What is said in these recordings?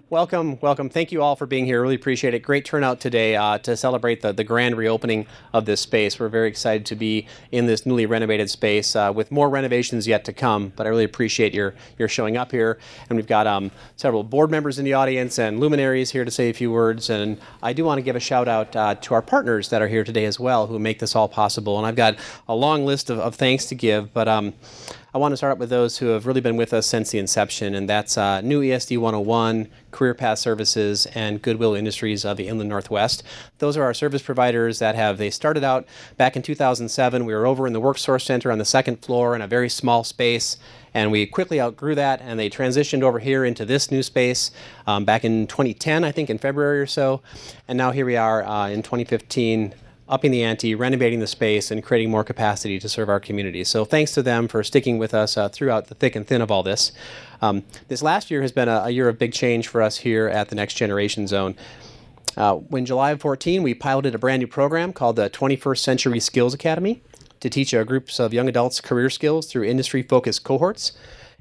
Welcome. Thank you all for being here. Really appreciate it. Great turnout today to celebrate the grand reopening of this space. We're very excited to be in this newly renovated space with more renovations yet to come. But I really appreciate your showing up here. And we've got several board members in the audience and luminaries here to say a few words. And I do want to give a shout out to our partners that are here today as well, who make this all possible. And I've got a long list of thanks to give, but I want to start up with those who have really been with us since the inception, and that's New ESD 101, Career Path Services, and Goodwill Industries of the Inland Northwest. Those are our service providers they started out back in 2007. We were over in the WorkSource Center on the second floor in a very small space, and we quickly outgrew that, and they transitioned over here into this new space back in 2010, I think in February or so, and now here we are in 2015, upping the ante, renovating the space, and creating more capacity to serve our community. So thanks to them for sticking with us throughout the thick and thin of all this. This last year has been a year of big change for us here at the Next Generation Zone. In July of 14, we piloted a brand new program called the 21st Century Skills Academy to teach groups of young adults career skills through industry-focused cohorts.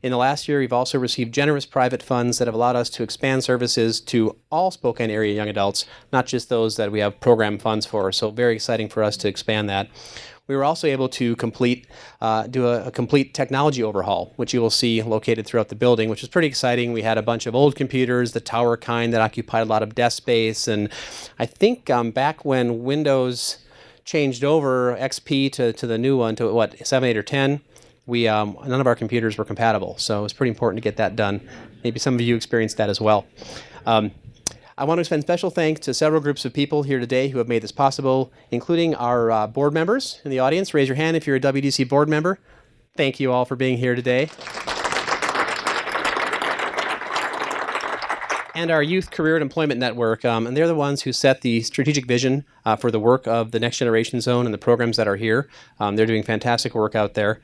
In the last year, we've also received generous private funds that have allowed us to expand services to all Spokane area young adults, not just those that we have program funds for. So very exciting for us to expand that. We were also able to do a complete technology overhaul, which you will see located throughout the building, which is pretty exciting. We had a bunch of old computers, the tower kind that occupied a lot of desk space. And I think back when Windows changed over XP to the new one, to 7, 8, or 10, none of our computers were compatible, so it was pretty important to get that done. Maybe some of you experienced that as well. I want to extend special thanks to several groups of people here today who have made this possible, including our board members in the audience. Raise your hand if you're a WDC board member. Thank you all for being here today. And our Youth Career and Employment Network, and they're the ones who set the strategic vision for the work of the Next Generation Zone and the programs that are here. They're doing fantastic work out there.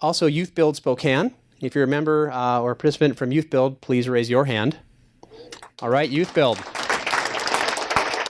Also, Youth Build Spokane. If you're a member or a participant from Youth Build, please raise your hand. All right, Youth Build.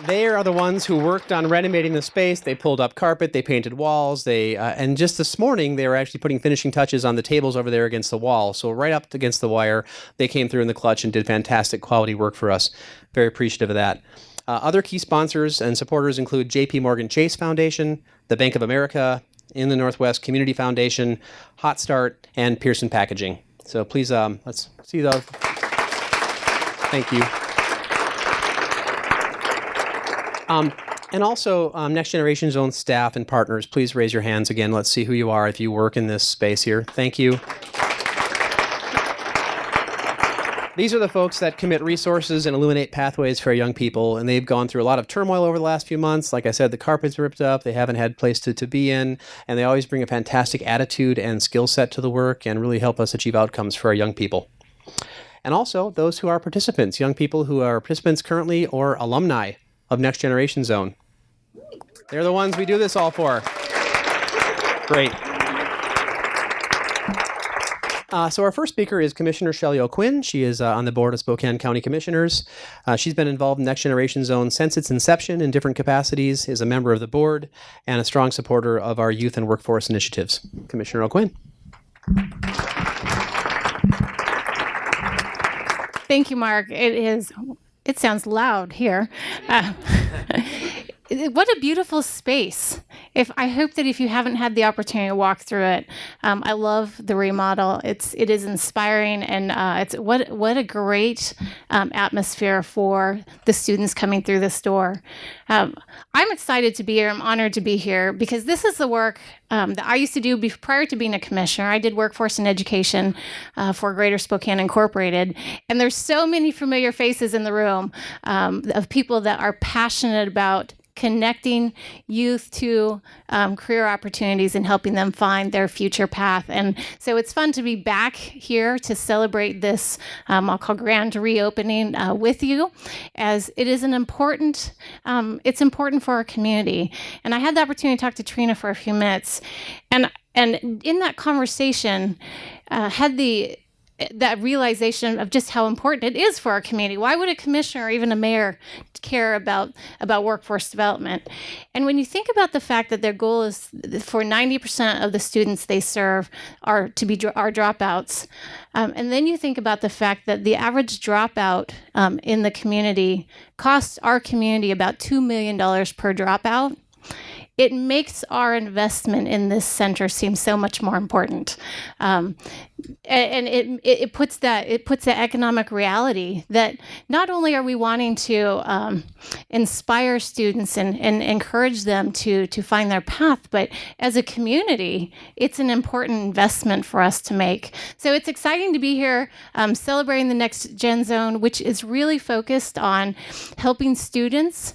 They are the ones who worked on renovating the space. They pulled up carpet, they painted walls, and just this morning they were actually putting finishing touches on the tables over there against the wall. So right up against the wire, they came through in the clutch and did fantastic quality work for us. Very appreciative of that. Other key sponsors and supporters include J.P. Morgan Chase Foundation, the Bank of America, Inland Northwest Community Foundation, Hot Start, and Pearson Packaging. So please, let's see those. Thank you. And also, Next Generation Zone staff and partners, please raise your hands again. Let's see who you are if you work in this space here. Thank you. These are the folks that commit resources and illuminate pathways for our young people, and they've gone through a lot of turmoil over the last few months. Like I said, the carpet's ripped up, they haven't had a place to be in, and they always bring a fantastic attitude and skill set to the work and really help us achieve outcomes for our young people. And also, those who are participants, young people who are participants currently or alumni of Next Generation Zone. They're the ones we do this all for. Great. So our first speaker is Commissioner Shelly O'Quinn. She is on the board of Spokane County Commissioners. She's been involved in Next Generation Zone since its inception in different capacities, is a member of the board, and a strong supporter of our youth and workforce initiatives. Commissioner O'Quinn. Thank you, Mark. It sounds loud here. What a beautiful space. I hope that if you haven't had the opportunity to walk through it, I love the remodel. It is inspiring, and it's what a great atmosphere for the students coming through this door. I'm excited to be here. I'm honored to be here because this is the work that I used to do prior to being a commissioner. I did workforce and education for Greater Spokane Incorporated, and there's so many familiar faces in the room of people that are passionate about connecting youth to career opportunities and helping them find their future path. And so it's fun to be back here to celebrate this, I'll call grand reopening with you, as it is it's important for our community. And I had the opportunity to talk to Trina for a few minutes. And in that conversation, had the that realization of just how important it is for our community. Why would a commissioner or even a mayor care about workforce development? And when you think about the fact that their goal is for 90% of the students they serve are dropouts, and then you think about the fact that the average dropout in the community costs our community about $2 million per dropout, it makes our investment in this center seem so much more important. And it puts that economic reality that not only are we wanting to inspire students and encourage them to find their path, but as a community, it's an important investment for us to make. So it's exciting to be here celebrating the Next Gen Zone, which is really focused on helping students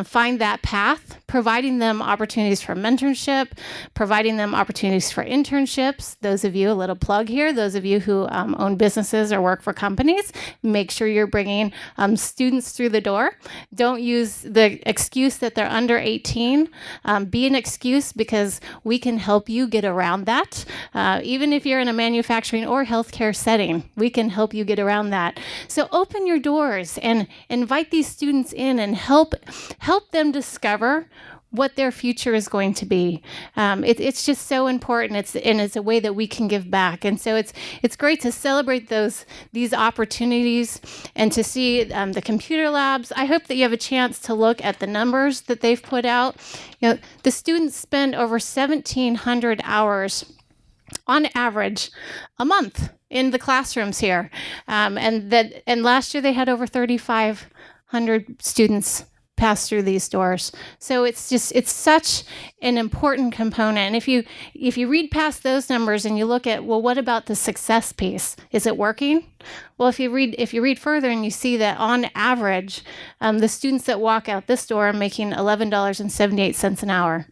find that path, providing them opportunities for mentorship, providing them opportunities for internships. Those of you, a little plug here, those of you who own businesses or work for companies, make sure you're bringing students through the door. Don't use the excuse that they're under 18. Be an excuse, because we can help you get around that. Even if you're in a manufacturing or healthcare setting, we can help you get around that. So open your doors and invite these students in and help them discover what their future is going to be. It's just so important. It's a way that we can give back. And so it's great to celebrate these opportunities and to see the computer labs. I hope that you have a chance to look at the numbers that they've put out. The students spend over 1,700 hours on average a month in the classrooms here. And last year they had over 3,500 students pass through these doors. So it's such an important component. And if you read past those numbers and you look at, well, what about the success piece? Is it working? Well, if you read further and you see that on average, the students that walk out this door are making $11.78 an hour.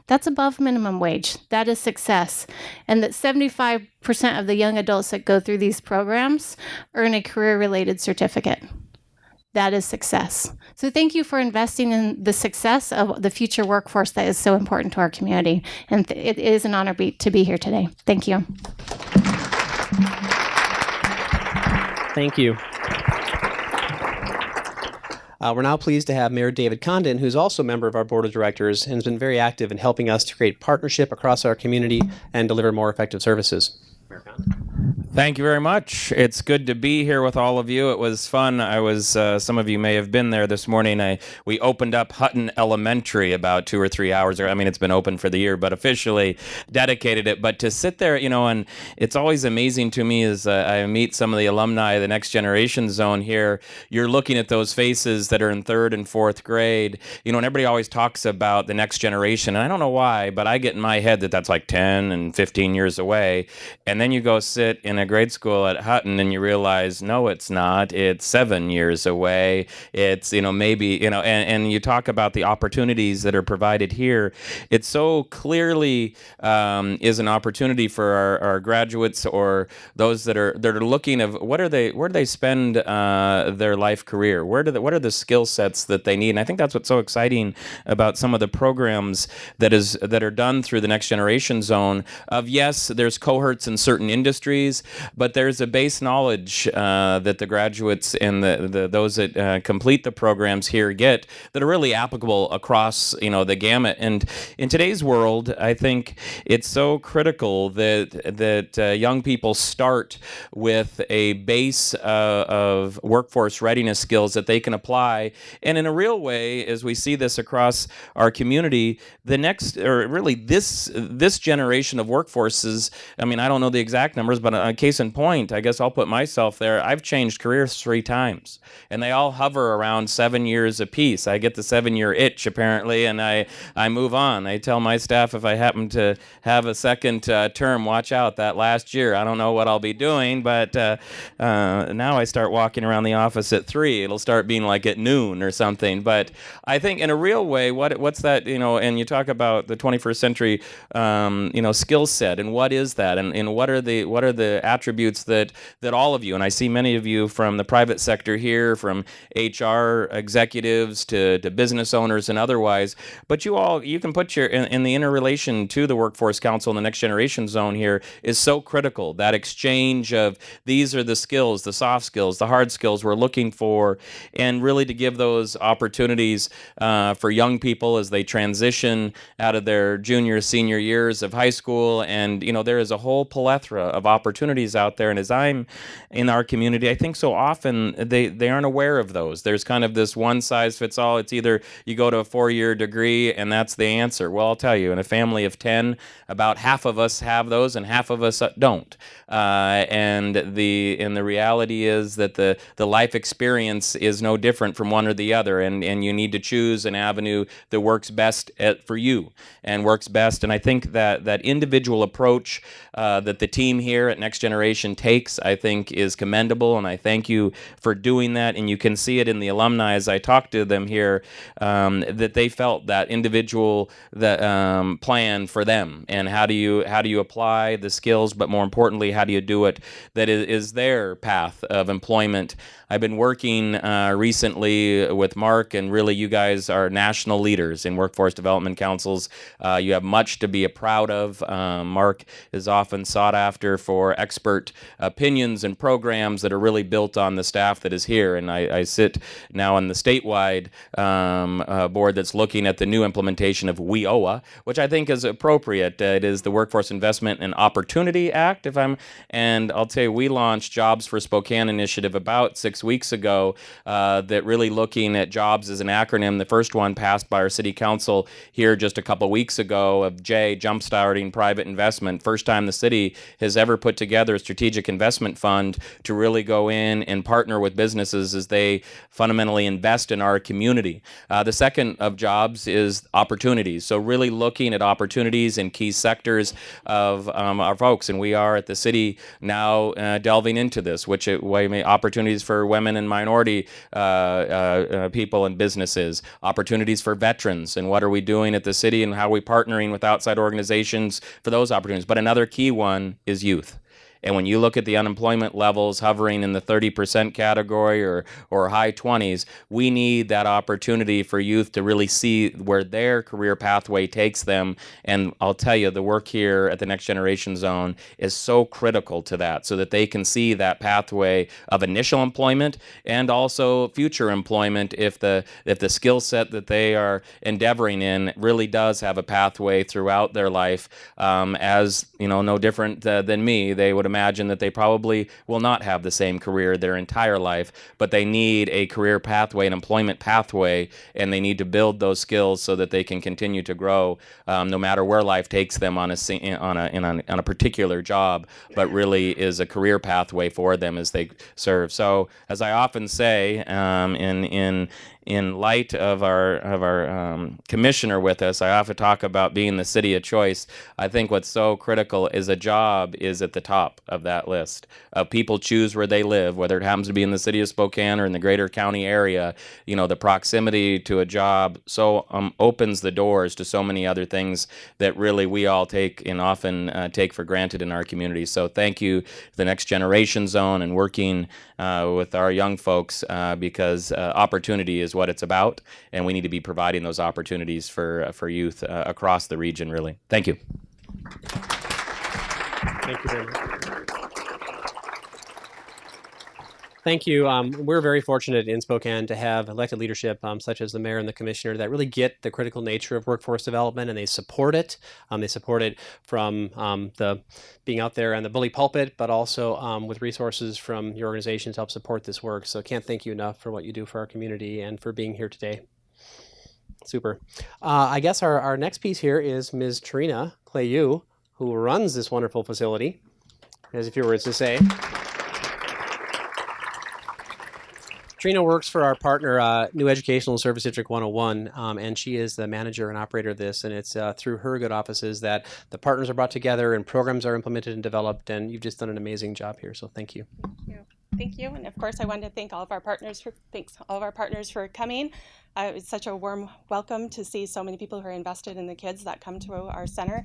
That's above minimum wage. That is success. And that 75% of the young adults that go through these programs earn a career-related certificate. That is success. So thank you for investing in the success of the future workforce that is so important to our community. And it is an honor to be here today. Thank you. Thank you. We're now pleased to have Mayor David Condon, who's also a member of our board of directors and has been very active in helping us to create partnership across our community and deliver more effective services. Mayor Condon. Thank you very much. It's good to be here with all of you. It was fun. Some of you may have been there this morning. We opened up Hutton Elementary about 2 or 3 hours ago. I mean, it's been open for the year, but officially dedicated it. But to sit there, and it's always amazing to me as I meet some of the alumni of the Next Generation Zone here, you're looking at those faces that are in 3rd and 4th grade, and everybody always talks about the next generation. And I don't know why, but I get in my head that that's like 10 and 15 years away. And then you go sit in a grade school at Hutton and you realize, no, it's not. It's 7 years away. It's, maybe, and you talk about the opportunities that are provided here. It so clearly is an opportunity for our graduates or those that are looking of where do they spend their life career? What are the skill sets that they need? And I think that's what's so exciting about some of the programs that are done through the Next Generation Zone of, yes, there's cohorts in certain industries, but there's a base knowledge that the graduates and those that complete the programs here get that are really applicable across the gamut. And in today's world, I think it's so critical that young people start with a base of workforce readiness skills that they can apply. And in a real way, as we see this across our community, this generation of workforces, I mean, I don't know the exact numbers, but case in point, I guess I'll put myself there. I've changed careers 3 times, and they all hover around 7 years apiece. I get the 7-year itch, apparently, and I move on. I tell my staff if I happen to have a second term, watch out, that last year. I don't know what I'll be doing, but now I start walking around the office at 3. It'll start being like at noon or something. But I think in a real way, what's that, and you talk about the 21st century, skill set, and what is that, and what are the attributes that all of you, and I see many of you from the private sector here, from HR executives to business owners and otherwise, but you can put your in the interrelation to the Workforce Council and the Next Generation Zone here is so critical. That exchange of these are the skills, the soft skills, the hard skills we're looking for, and really to give those opportunities for young people as they transition out of their junior, senior years of high school. And, there is a whole plethora of opportunities out there. And as I'm in our community, I think so often they aren't aware of those. There's kind of this one size fits all. It's either you go to a 4-year degree and that's the answer. Well, I'll tell you, in a family of 10, about half of us have those and half of us don't. And the reality is that the life experience is no different from one or the other, and you need to choose an avenue that works best for you and works best. And I think that individual approach that the team here at Next Generation takes, I think, is commendable, and I thank you for doing that. And you can see it in the alumni as I talk to them here, that they felt that individual plan for them, and how do you apply the skills, but more importantly, how do you do it that is their path of employment. I've been working recently with Mark, and really you guys are national leaders in workforce development councils. You have much to be proud of. Mark is often sought after for expert opinions and programs that are really built on the staff that is here. And I sit now on the statewide board that's looking at the new implementation of WIOA, which I think is appropriate. It is the Workforce Investment and Opportunity Act, and I'll tell you, we launched Jobs for Spokane initiative about 6 weeks ago, that really looking at jobs as an acronym. The first one passed by our city council here just a couple weeks ago of J, jumpstarting private investment. First time the city has ever put together a strategic investment fund to really go in and partner with businesses as they fundamentally invest in our community. The second of jobs is opportunities. So really looking at opportunities in key sectors of our folks. And we are at the city now delving into this, which opportunities for women and minority people and businesses, opportunities for veterans, and what are we doing at the city and how are we partnering with outside organizations for those opportunities. But another key one is youth. And when you look at the unemployment levels hovering in the 30% category or high 20s, we need that opportunity for youth to really see where their career pathway takes them. And I'll tell you, the work here at the Next Generation Zone is so critical to that, so that they can see that pathway of initial employment and also future employment if the skill set that they are endeavoring in really does have a pathway throughout their life. As no different than me, they would imagine that they probably will not have the same career their entire life, but they need a career pathway, an employment pathway, and they need to build those skills so that they can continue to grow, no matter where life takes them on a particular job, but really is a career pathway for them as they serve. So, as I often say, in light of our commissioner with us, I often talk about being the city of choice. I think what's so critical is a job is at the top of that list. People choose where they live, whether it happens to be in the city of Spokane or in the greater county area. The proximity to a job so opens the doors to so many other things that really we all take and often take for granted in our community. So thank you to the Next Generation Zone and working with our young folks, because opportunity is what it's about, and we need to be providing those opportunities for youth across the region, really. Thank you. Thank you very much. Thank you. We're very fortunate in Spokane to have elected leadership such as the mayor and the commissioner that really get the critical nature of workforce development, and they support it. They support it from the being out there on the bully pulpit, but also with resources from your organization to help support this work. So can't thank you enough for what you do for our community and for being here today. Super. I guess our next piece here is Ms. Trina Clayu, who runs this wonderful facility. Has a few words to say. Trina works for our partner, New Educational Service District 101, and she is the manager and operator of this, and it's through her good offices that the partners are brought together and programs are implemented and developed, and you've just done an amazing job here, so thank you. Thank you, and of course I wanted to thank all of our partners for coming. It's such a warm welcome to see so many people who are invested in the kids that come to our center.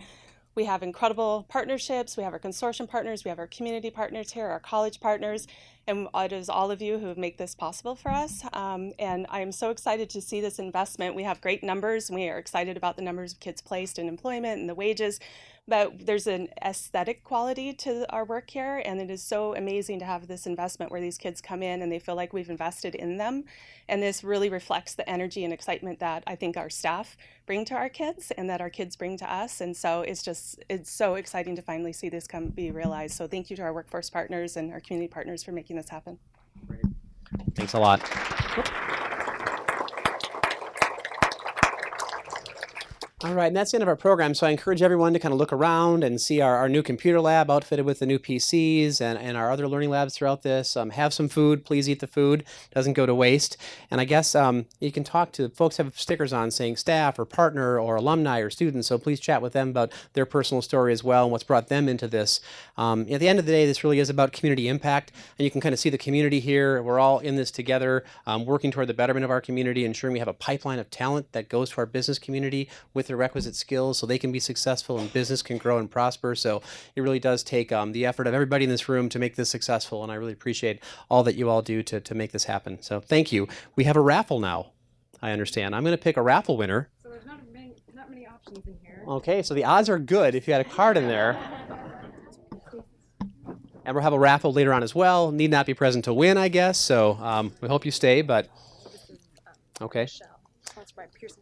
We have incredible partnerships. We have our consortium partners. We have our community partners here, our college partners. And it is all of you who make this possible for us. And I am so excited to see this investment. We have great numbers, and we are excited about the numbers of kids placed in employment and the wages. But there's an aesthetic quality to our work here, and it is so amazing to have this investment where these kids come in and they feel like we've invested in them. And this really reflects the energy and excitement that I think our staff bring to our kids and that our kids bring to us. And so it's so exciting to finally see this be realized. So thank you to our workforce partners and our community partners for making this happen. Great. Thanks a lot. All right, and that's the end of our program. So I encourage everyone to kind of look around and see our new computer lab outfitted with the new PCs and our other learning labs throughout this. Have some food. Please eat the food. Doesn't go to waste. And I guess you can talk to folks who have stickers on saying staff or partner or alumni or students. So please chat with them about their personal story as well and what's brought them into this. At the end of the day, this really is about community impact. And you can kind of see the community here. We're all in this together, working toward the betterment of our community, ensuring we have a pipeline of talent that goes to our business community with the requisite skills so they can be successful and business can grow and prosper. So it really does take the effort of everybody in this room to make this successful, and I really appreciate all that you all do to make this happen. So thank you. We have a raffle now, I understand. I'm going to pick a raffle winner. So there's not many options in here. Okay, so the odds are good if you had a card in there. And we'll have a raffle later on as well. Need not be present to win, I guess. So we hope you stay, but okay.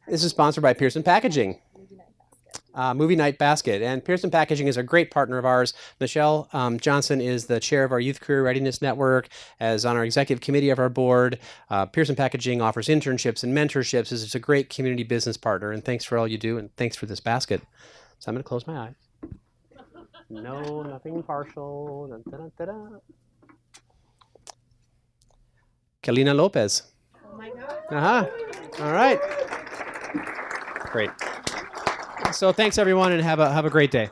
This is sponsored by Pearson Packaging. Movie Night Basket. And Pearson Packaging is a great partner of ours. Michelle Johnson is the chair of our Youth Career Readiness Network, as on our executive committee of our board. Pearson Packaging offers internships and mentorships. It's a great community business partner, and thanks for all you do, and thanks for this basket. So I'm going to close my eyes. No, nothing partial. Dun, dun, dun, dun. Kalina Lopez. Oh my God. All right. Great. So thanks everyone, and have a great day.